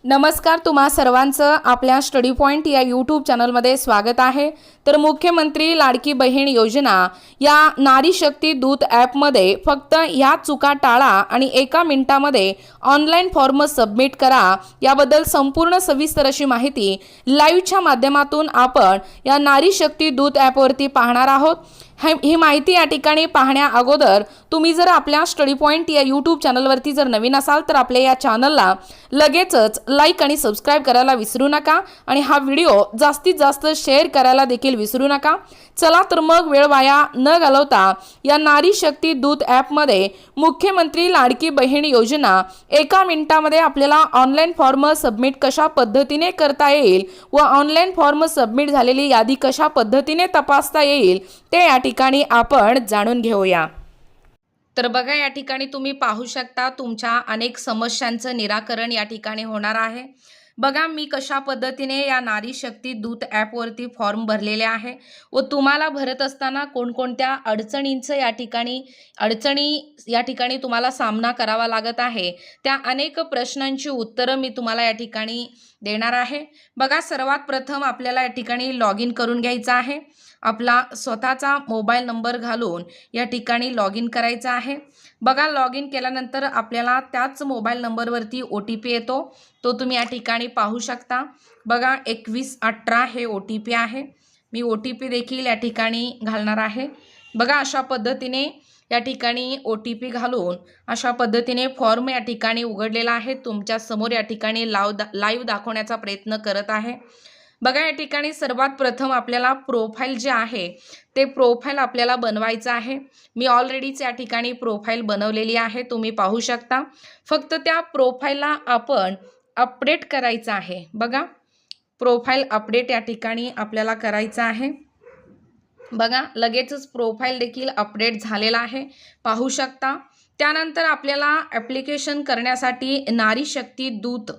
नमस्कार, तुम्हा सर्वांचं आपल्या स्टडी पॉइंट या यूट्यूब चॅनलमध्ये स्वागत आहे। तर मुख्यमंत्री लाडकी बहीण योजना या नारी शक्ती दूत ॲपमध्ये फक्त ह्या चुका टाळा आणि 1 मिनिटामध्ये ऑनलाईन फॉर्म सबमिट करा, याबद्दल संपूर्ण सविस्तर अशी माहिती लाईव्हच्या माध्यमातून आपण या नारी शक्ती दूत ॲपवरती पाहणार आहोत। ही माहिती या ठिकाणी पाहण्या अगोदर तुम्ही जर आपल्या स्टडी पॉइंट या यूट्यूब चॅनलवरती जर नवीन असाल तर आपल्या या चॅनलला लगेचच लाईक आणि सबस्क्राइब करायला विसरू नका आणि हा व्हिडिओ जास्तीत जास्त शेअर करायला देखील विसरू नका। चला तर मग वेळ वाया न घालवता या नारी शक्ती दूत ॲपमध्ये मुख्यमंत्री लाडकी बहीण योजना 1 मिनिटामध्ये आपल्याला ऑनलाईन फॉर्म सबमिट कशा पद्धतीने करता येईल व ऑनलाईन फॉर्म सबमिट झालेली यादी कशा पद्धतीने तपासता येईल ते या ठिकाणी आपण जाणून घेऊया। तर बघा, या ठिकाणी तुम्ही पाहू शकता तुमच्या अनेक समस्यांचं निराकरण या ठिकाणी होणार आहे। बघा, मी कशा पद्धतीने या नारी शक्ती दूत ॲपवरती फॉर्म भरलेले आहे व तुम्हाला भरत असताना कोणकोणत्या अडचणी या ठिकाणी तुम्हाला सामना करावा लागत आहे, त्या अनेक प्रश्नांची उत्तरं मी तुम्हाला या ठिकाणी देणार आहे। बघा, सर्वात प्रथम आपल्याला या ठिकाणी लॉग इन करून घ्यायचं आहे। आपला स्वतःचा मोबाईल नंबर घालून या ठिकाणी लॉग इन करायचा आहे। बघा, लॉग इन केल्यानंतर आपल्याला त्याच मोबाईल नंबरवरती OTP येतो, तो तुम्ही या ठिकाणी पाहू शकता। बघा, 2118 हे OTP आहे। मी OTP देखील या ठिकाणी घालणार आहे। बघा, अशा पद्धतीने या ठिकाणी OTP घालून अशा पद्धतीने फॉर्म या ठिकाणी उघडलेला आहे, तुमच्या समोर या ठिकाणी लाईव्ह दाखवण्याचा प्रयत्न करत आहे। बघा, या ठिकाणी सर्वात प्रथम आपल्याला प्रोफाईल जे आहे ते प्रोफाईल आपल्याला बनवायचं आहे। मी ऑलरेडीच या ठिकाणी प्रोफाईल बनवलेली आहे, तुम्ही पाहू शकता। फक्त त्या प्रोफाईलला आपण अपडेट करायचं आहे। बघा, प्रोफाईल अपडेट या ठिकाणी आपल्याला करायचं आहे। बघा, लगेचच प्रोफाईल देखील अपडेट झालेला आहे, पाहू शकता। त्यानंतर आपल्याला ॲप्लिकेशन करण्यासाठी नारी शक्ती दूत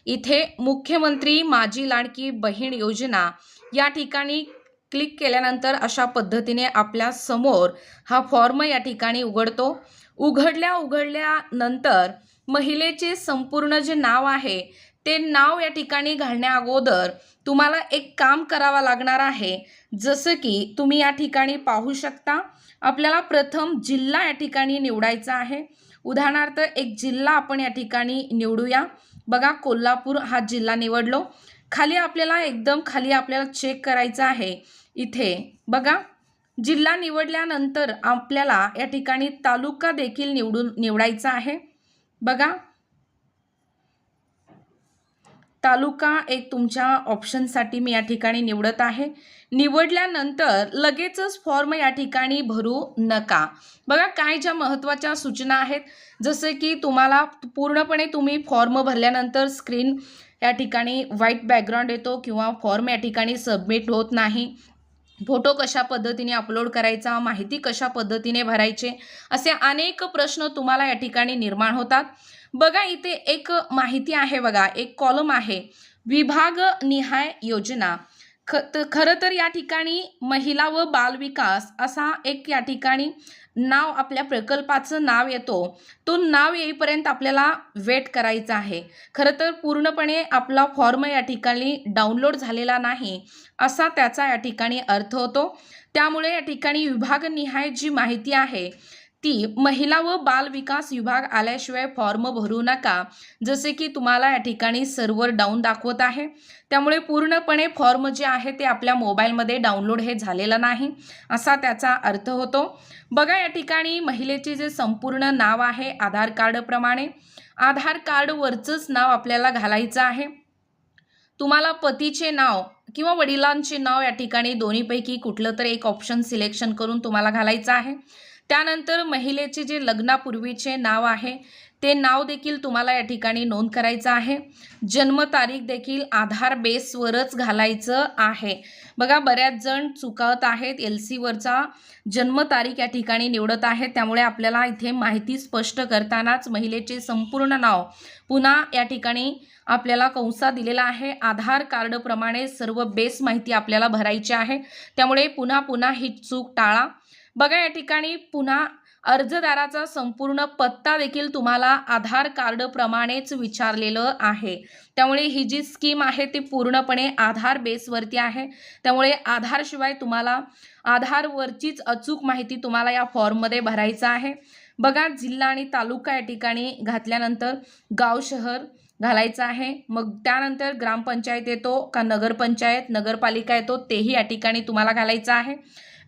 इथे मुख्यमंत्री माझी लाडकी बहीण योजना या ठिकाणी क्लिक केल्यानंतर अशा पद्धतीने आपल्या समोर हा फॉर्म या ठिकाणी उघडतो। उघडल्यानंतर महिलेचे संपूर्ण जे नाव आहे ते नाव या ठिकाणी घालण्या अगोदर तुम्हाला एक काम करावं लागणार आहे। जसं की तुम्ही या ठिकाणी पाहू शकता, आपल्याला प्रथम जिल्हा या ठिकाणी निवडायचा आहे। उदाहरणार्थ एक जिल्हा आपण या ठिकाणी निवडूया। बघा, कोल्हापूर हा जिल्हा निवडलो। खाली आपल्याला एकदम खाली आपल्याला चेक करायचं आहे। इथे बघा, जिल्हा निवडल्यानंतर आपल्याला या ठिकाणी तालुका देखील निवडायचा आहे। बघा, तालुका एक तुमच्या ऑप्शनसाठी मी या ठिकाणी निवडत आहे। निवडल्यानंतर लगेचच फॉर्म या ठिकाणी भरू नका। बघा, काय ज्या महत्त्वाच्या सूचना आहेत, जसे की तुम्हाला पूर्णपणे तुम्ही फॉर्म भरल्यानंतर स्क्रीन या ठिकाणी व्हाईट बॅकग्राऊंड येतो किंवा फॉर्म या ठिकाणी सबमिट होत नाही, फोटो कशा पद्धतीने अपलोड करायचा, माहिती कशा पद्धतीने भरायचे, असे अनेक प्रश्न तुम्हाला या ठिकाणी निर्माण होतात। बघा, इथे एक माहिती आहे। बघा, एक कॉलम आहे विभाग निहाय योजना। खरं तर या ठिकाणी महिला व बालविकास असा एक या ठिकाणी नाव आपल्या प्रकल्पाचं नाव येतो, तो नाव येईपर्यंत आपल्याला वेट करायचा आहे। खरं तर पूर्णपणे आपला फॉर्म या ठिकाणी डाउनलोड झालेला नाही असा त्याचा या ठिकाणी अर्थ होतो। त्यामुळे या ठिकाणी विभागनिहाय जी माहिती आहे ती महिला व बाल विकास विभाग आल्याशिवाय फॉर्म भरू नका, जसे की तुम्हाला या ठिकाणी सर्व्हर डाऊन दाखवत आहे। त्यामुळे पूर्णपणे फॉर्म जे आहे ते आपल्या मोबाईलमध्ये डाउनलोड हे झालेलं नाही असा त्याचा अर्थ होतो। बघा, या ठिकाणी महिलेचे जे संपूर्ण नाव आहे आधार कार्ड प्रमाणे आधार कार्डवरचंच नाव आपल्याला घालायचं आहे। तुम्हाला पतीचे नाव किंवा वडिलांचे नाव या ठिकाणी दोन्हीपैकी कुठलं तर एक ऑप्शन सिलेक्शन करून तुम्हाला घालायचं आहे। त्यानंतर महिलेचे जे लग्नापूर्वीचे नाव आहे ते नाव देखील तुम्हाला या ठिकाणी नोंद करायचं आहे। जन्मतारीख देखील आधार बेसवरच घालायचं आहे। बघा, बऱ्याच जण चुकत आहेत, LC वरचा जन्मतारीख या ठिकाणी निवडत आहेत, त्यामुळे आपल्याला इथे माहिती स्पष्ट करतानाच महिलेचे संपूर्ण नाव पुन्हा या ठिकाणी आपल्याला कंसात दिलेला आहे। आधार कार्ड प्रमाणे सर्व बेस माहिती आपल्याला भरायची आहे, त्यामुळे पुन्हा ही चूक टाळा। बघा, या ठिकाणी पुन्हा अर्जदाराचा संपूर्ण पत्ता देखील तुम्हाला आधार कार्ड प्रमाणेच विचारलेलं आहे। त्यामुळे ही जी स्कीम आहे ती पूर्णपणे आधार बेसवरती आहे। त्यामुळे आधारशिवाय तुम्हाला आधारवरचीच अचूक माहिती तुम्हाला या फॉर्ममध्ये भरायचं आहे। बघा, जिल्हा आणि तालुका या ठिकाणी घातल्यानंतर गाव शहर घालायचं आहे। मग त्यानंतर ग्रामपंचायत येतो का नगरपंचायत नगरपालिका येतो तेही या ठिकाणी तुम्हाला घालायचं आहे।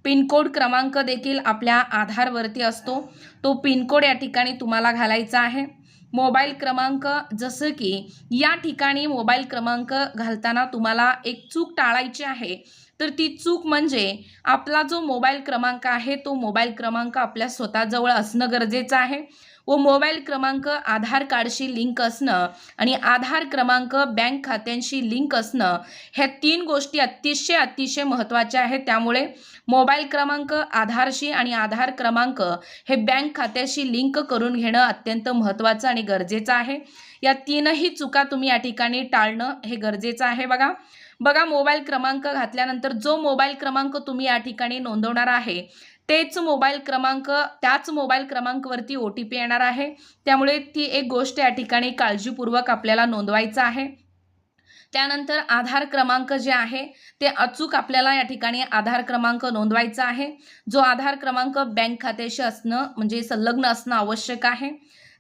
पिनकोड क्रमांक देखील आपल्या आधारवरती असतो, तो पिनकोड या ठिकाणी तुम्हाला घालायचा आहे। मोबाईल क्रमांक, जसं की या ठिकाणी मोबाईल क्रमांक घालताना तुम्हाला एक चूक टाळायची आहे। तर ती चूक म्हणजे आपला जो मोबाईल क्रमांक आहे तो मोबाईल क्रमांक आपल्या स्वतःजवळ असणं गरजेचं आहे व मोबाईल क्रमांक आधार कार्डशी लिंक असणं आणि आधार क्रमांक बँक खात्यांशी लिंक असणं, ह्या 3 गोष्टी अतिशय महत्त्वाच्या आहेत। त्यामुळे मोबाईल क्रमांक आधारशी आणि आधार क्रमांक हे बँक खात्याशी लिंक करून घेणं अत्यंत महत्त्वाचं आणि गरजेचं आहे। या 3ही चुका तुम्ही या ठिकाणी टाळणं हे गरजेचं आहे। बघा, मोबाईल क्रमांक घातल्यानंतर जो मोबाईल क्रमांक तुम्ही या ठिकाणी नोंदवणार आहे त्याच मोबाईल क्रमांकावरती OTP येणार आहे। त्यामुळे ती एक गोष्ट या ठिकाणी काळजीपूर्वक आपल्याला नोंदवायचं आहे। त्यानंतर आधार क्रमांक जे आहे ते अचूक आपल्याला या ठिकाणी आधार क्रमांक नोंदवायचा आहे। जो आधार क्रमांक बँक खात्याशी असणं म्हणजे संलग्न असणं आवश्यक आहे।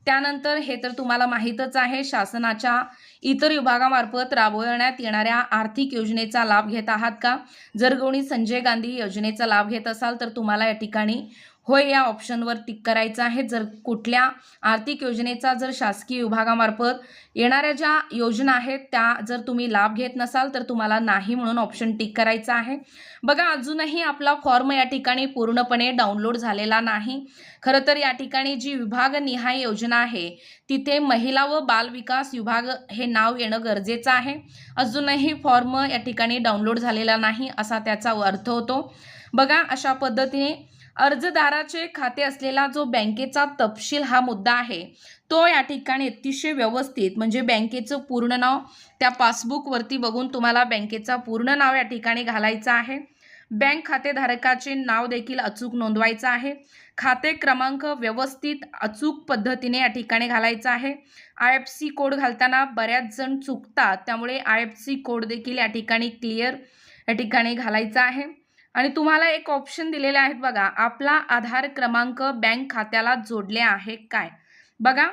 त्यानंतर हे तर तुम्हाला माहीतच आहे, शासनाच्या इतर विभागामार्फत राबवण्यात येणाऱ्या आर्थिक योजनेचा लाभ घेत आहात का? जर कोणी संजय गांधी योजनेचा लाभ घेत असाल तर तुम्हाला या ठिकाणी होय या ऑप्शनवर टिक करायचं आहे। जर कुठल्या आर्थिक योजनेचा जर शासकीय विभागामार्फत येणाऱ्या ज्या योजना आहेत त्या जर तुम्ही लाभ घेत नसाल तर तुम्हाला नाही म्हणून ऑप्शन टिक करायचा आहे। बघा, अजूनही आपला फॉर्म या ठिकाणी पूर्णपणे डाउनलोड झालेला नाही। खरं तर या ठिकाणी जी विभागनिहाय योजना आहे तिथे महिला व बाल विकास विभाग हे नाव येणं गरजेचं आहे। अजूनही फॉर्म या ठिकाणी डाउनलोड झालेला नाही असा त्याचा अर्थ होतो। बघा, अशा पद्धतीने अर्जदाराचे खाते असलेला जो बँकेचा तपशील हा मुद्दा आहे तो या ठिकाणी अतिशय व्यवस्थित म्हणजे बँकेचं पूर्ण नाव त्या पासबुकवरती बघून तुम्हाला बँकेचा पूर्ण नाव या ठिकाणी घालायचं आहे। बँक खातेधारकाचे नाव देखील अचूक नोंदवायचं आहे। खाते क्रमांक व्यवस्थित अचूक पद्धतीने या ठिकाणी घालायचा आहे। IFSC कोड घालताना बऱ्याच जण चुकतात, त्यामुळे IFSC कोड देखील या ठिकाणी क्लिअर या ठिकाणी घालायचा आहे। आणि तुम्हाला एक ऑप्शन दिलेले आहेत बघा, आपला आधार क्रमांक बँक खात्याला जोडले आहे काय? बघा,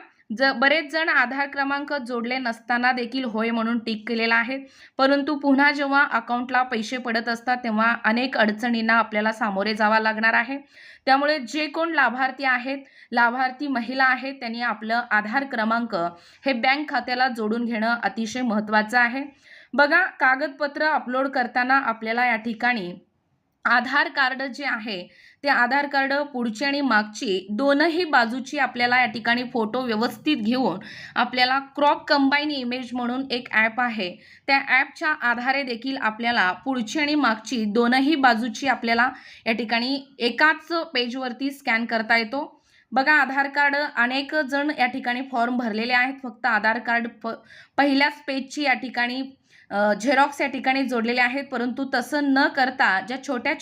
बरेच जण आधार क्रमांक जोडले नसताना देखील होय म्हणून टिक केलेला आहे, परंतु पुन्हा जेव्हा अकाउंटला पैसे पडत असतात तेव्हा अनेक अडचणींना आपल्याला सामोरे जावं लागणार आहे। त्यामुळे जे कोण लाभार्थी आहेत, लाभार्थी महिला आहेत, त्यांनी आपलं आधार क्रमांक हे बँक खात्याला जोडून घेणं अतिशय महत्त्वाचं आहे। बघा, कागदपत्र अपलोड करताना आपल्याला या ठिकाणी आधार कार्ड जे आहे ते आधार कार्ड पुढची आणि मागची दोनही बाजूची आपल्याला या ठिकाणी फोटो व्यवस्थित घेऊन आपल्याला क्रॉप कंबाईन इमेज म्हणून एक ॲप आहे, त्या ॲपच्या आधारे देखील आपल्याला पुढची आणि मागची दोनही बाजूची आपल्याला या ठिकाणी एकाच पेजवरती स्कॅन करता येतो। बघा, आधार कार्ड अनेक जण या ठिकाणी फॉर्म भरलेले आहेत, फक्त आधार कार्ड पहिल्याच पेजची या ठिकाणी झेरॉक्स या ठिकाणी जोडलेले आहेत, परंतु तसं न करता ज्या छोट्या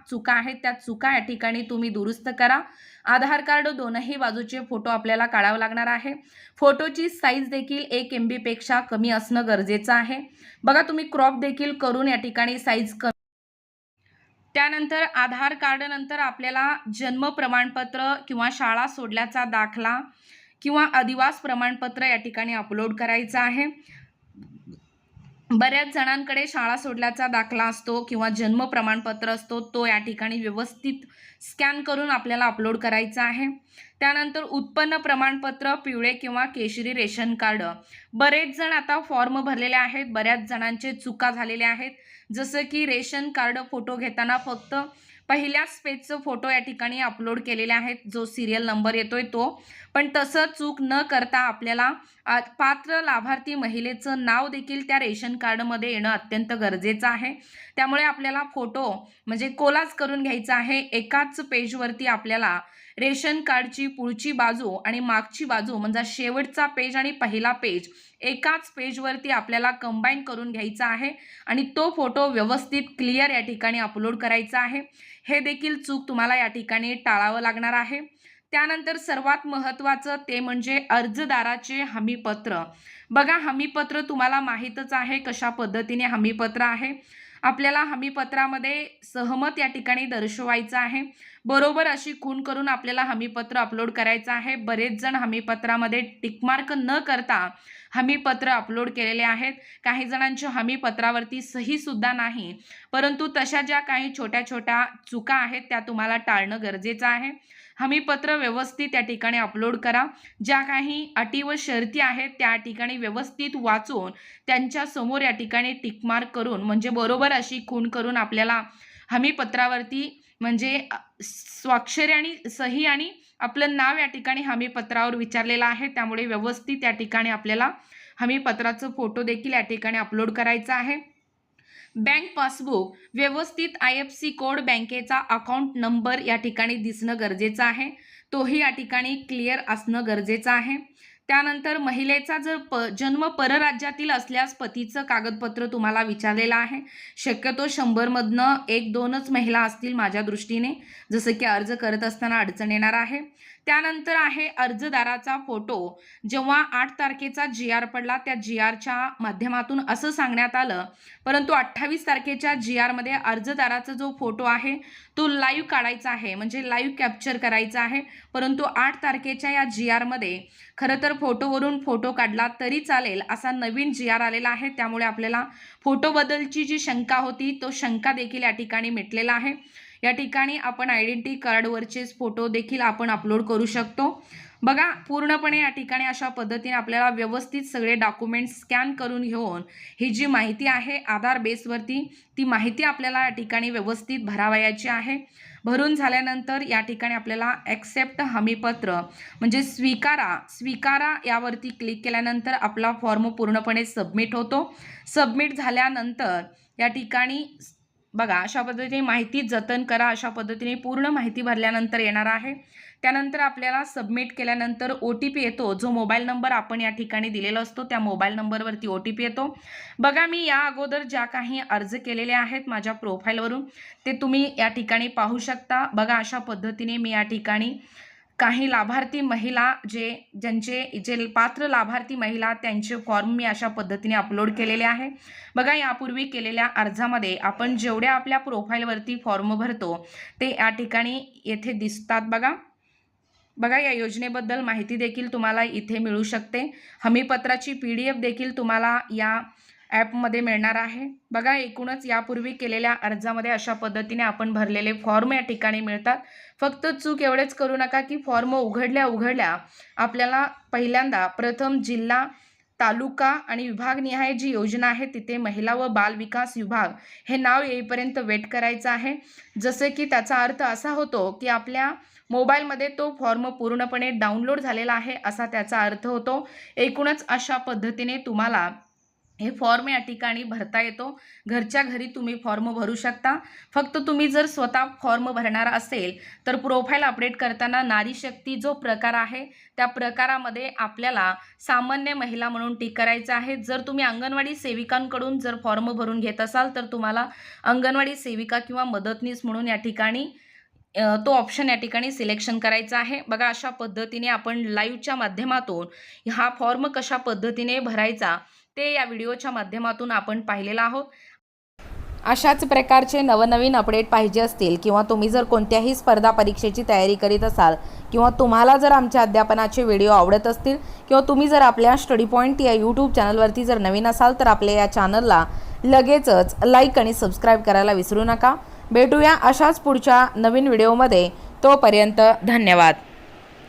चुका आहेत त्या चुका या ठिकाणी तुम्ही दुरुस्त करा। आधार कार्ड दोनही बाजूचे फोटो आपल्याला काढावा लागणार आहे। फोटोची साईज देखील 1 MB पेक्षा कमी असणं गरजेचं आहे। बघा, तुम्ही क्रॉप देखील करून या ठिकाणी साईज कमी। त्यानंतर आधार कार्ड नंतर आपल्याला जन्म प्रमाणपत्र किंवा शाळा सोडल्याचा दाखला किंवा अधिवास प्रमाणपत्र या ठिकाणी अपलोड करायचं आहे। बऱ्याच जणांकडे शाळा सोडल्याचा दाखला असतो किंवा जन्म प्रमाणपत्र असतो, तो या ठिकाणी व्यवस्थित स्कॅन करून आपल्याला अपलोड करायचा आहे। त्यानंतर उत्पन्न प्रमाणपत्र पिवळे किंवा केशरी रेशन कार्ड। बरेच जण आता फॉर्म भरलेले आहेत, बऱ्याच जणांचे चुका झालेल्या आहेत, जसं की रेशन कार्ड फोटो घेताना फक्त पहिल्याच पेजचं फोटो या ठिकाणी अपलोड केलेले आहेत, जो सिरियल नंबर येतोय तो, पण तसं चूक न करता आपल्याला पात्र लाभार्थी महिलेचं नाव देखील त्या रेशन कार्डमध्ये येणं अत्यंत गरजेचं आहे। त्यामुळे आपल्याला फोटो म्हणजे कोलाज करून घ्यायचा आहे। एकाच पेजवरती आपल्याला रेशन कार्डची पुढची बाजू आणि मागची बाजू म्हणजे शेवटचा पेज आणि पहिला पेज एकाच पेजवरती आपल्याला कंबाईन करून घ्यायचा आहे आणि तो फोटो व्यवस्थित क्लिअर या ठिकाणी अपलोड करायचा आहे। हे देखील चूक तुम्हाला या ठिकाणी टाळावं लागणार आहे। त्यानंतर सर्वात महत्त्वाचं ते म्हणजे अर्जदाराचे हमीपत्र. बघा, हमीपत्र तुम्हाला माहीतच आहे कशा पद्धतीने हमीपत्र आहे. आपल्याला हमीपत्रामध्ये सहमत या ठिकाणी दर्शवायचं आहे. बरोबर अशी खूण करून आपल्याला हमीपत्र अपलोड करायचं आहे. बरेच जण हमीपत्रामध्ये टिकमार्क न करता हमीपत्र अपलोड केलेले आहेत. काही जणांच्या हमीपत्रावरती सही सुद्धा नाही. परंतु तशा ज्या काही छोट्या छोट्या चुका आहेत त्या तुम्हाला टाळणं गरजेचं आहे. हमीपत्र व्यवस्थित त्या ठिकाणी अपलोड करा. ज्या काही अटी व शर्ती आहेत त्या ठिकाणी व्यवस्थित वाचून त्यांच्या समोर या ठिकाणी टिकमार्क करून म्हणजे बरोबर अशी खूण करून आपल्याला हमीपत्रावरती म्हणजे स्वाक्षरी आणि सही आणि आपलं नाव या ठिकाणी हमीपत्रावर विचारलेलं आहे. त्यामुळे व्यवस्थित या ठिकाणी आपल्याला हमीपत्राचं फोटो देखील या ठिकाणी अपलोड करायचा आहे. बँक पासबुक व्यवस्थित IFSC कोड, बँकेचा अकाउंट नंबर या ठिकाणी दिसणं गरजेचं आहे. तोही या ठिकाणी क्लिअर असणं गरजेचं आहे. त्यानंतर महिलेचा जर जन्म परराज्यातील असल्यास पतीचं कागदपत्र तुम्हाला विचारलेलं आहे. शक्यतो 100 मधनं 1-2च महिला असतील माझ्या दृष्टीने, जसं की अर्ज करत असताना अडचण येणार आहे. त्यानंतर आहे अर्जदाराचा फोटो. जेव्हा 8 तारखेचा GR पडला त्या GRच्या माध्यमातून असं सांगण्यात आलं, परंतु 28 तारखेच्या GR मध्ये अर्जदाराचा जो फोटो आहे तो लाईव्ह काढायचा आहे, म्हणजे लाईव्ह कॅप्चर करायचा आहे. परंतु 8 तारखेच्या या GR मध्ये खरं तर फोटोवरून फोटो काढला तरी चालेल असा नवीन GR आलेला आहे. त्यामुळे आपल्याला फोटोबद्दलची जी शंका होती तो शंका देखील या ठिकाणी मिटलेला आहे. या ठिकाणी आपण आयडेंटिटी कार्डवरचेच फोटो देखील आपण अपलोड करू शकतो. बघा, पूर्णपणे या ठिकाणी अशा पद्धतीने आपल्याला व्यवस्थित सगळे डॉक्युमेंट्स स्कॅन करून घेऊन ही जी माहिती आहे आधार बेसवरती ती माहिती आपल्याला या ठिकाणी व्यवस्थित भरावयाची आहे. भरून झाल्यानंतर या ठिकाणी आपल्याला ॲक्सेप्ट हमीपत्र म्हणजे स्वीकारा यावरती क्लिक केल्यानंतर आपला फॉर्म पूर्णपणे सबमिट होतो. सबमिट झाल्यानंतर या ठिकाणी बघा अशा पद्धतीने माहिती जतन करा, अशा पद्धतीने पूर्ण माहिती भरल्यानंतर येणार आहे. त्यानंतर आपल्याला सबमिट केल्यानंतर OTP येतो. जो मोबाईल नंबर आपण या ठिकाणी दिलेला असतो त्या मोबाईल नंबरवरती OTP येतो. बघा, मी या अगोदर ज्या काही अर्ज केलेले आहेत माझ्या प्रोफाईलवरून ते तुम्ही या ठिकाणी पाहू शकता. बघा, अशा पद्धतीने मी या ठिकाणी काही लाभार्थी महिला जे पात्र लाभार्थी महिला त्यांचे फॉर्म मी अशा पद्धतीने अपलोड केलेले आहे. बघा, यापूर्वी केलेल्या अर्जामध्ये आपण जेवढ्या आपल्या प्रोफाईलवरती फॉर्म भरतो ते या ठिकाणी येथे दिसतात. बघा, या योजनेबद्दल माहिती देखील तुम्हाला इथे मिळू शकते. हमीपत्राची PDF देखील तुम्हाला या ॲपमध्ये मिळणार आहे. बघा, एकूणच यापूर्वी केलेल्या अर्जामध्ये अशा पद्धतीने आपण भरलेले फॉर्म या ठिकाणी मिळतात. फक्त चूक एवढेच करू नका की फॉर्म उघडल्या आपल्याला पहिल्यांदा प्रथम जिल्हा, तालुका आणि विभागनिहाय जी योजना आहे तिथे महिला व बाल विकास विभाग हे नाव येईपर्यंत वेट करायचं आहे. जसे की त्याचा अर्थ असा होतो की आपल्या मोबाईलमध्ये तो फॉर्म पूर्णपणे डाउनलोड झालेला आहे असा त्याचा अर्थ होतो. एकूणच अशा पद्धतीने तुम्हाला हे फॉर्म या ठिकाणी भरता येतो. घरच्या घरी तुम्ही फॉर्म भरू शकता. फक्त तुम्ही जर स्वतः फॉर्म भरणार असेल तर प्रोफाईल अपडेट करताना नारी शक्ती जो प्रकार आहे त्या प्रकारामध्ये आपल्याला सामान्य महिला म्हणून टिक करायचं आहे. जर तुम्ही अंगणवाडी सेविकांकडून जर फॉर्म भरून घेत असाल तर तुम्हाला अंगणवाडी सेविका किंवा मदतनीस म्हणून या ठिकाणी तो ऑप्शन या ठिकाणी सिलेक्शन करायचा आहे. बघा, अशा पद्धतीने आपण लाईव्हच्या माध्यमातून हा फॉर्म कशा पद्धतीने भरायचा ते या व्हिडिओच्या माध्यमातून आपण पाहिलेला आहोत. अशाच प्रकारचे नवनवीन अपडेट पाहिजे असतील किंवा तुम्ही जर कोणत्याही स्पर्धा परीक्षेची तयारी करीत असाल किंवा तुम्हाला जर आमच्या अध्यापनाचे व्हिडिओ आवडत असतील किंवा तुम्ही जर आपल्या स्टडी पॉईंट या यूट्यूब चॅनलवरती जर नवीन असाल तर आपल्या या चॅनलला लगेचच लाईक आणि सबस्क्राईब करायला विसरू नका. भेटूया अशाच पुढच्या नवीन व्हिडिओमध्ये. तोपर्यंत धन्यवाद.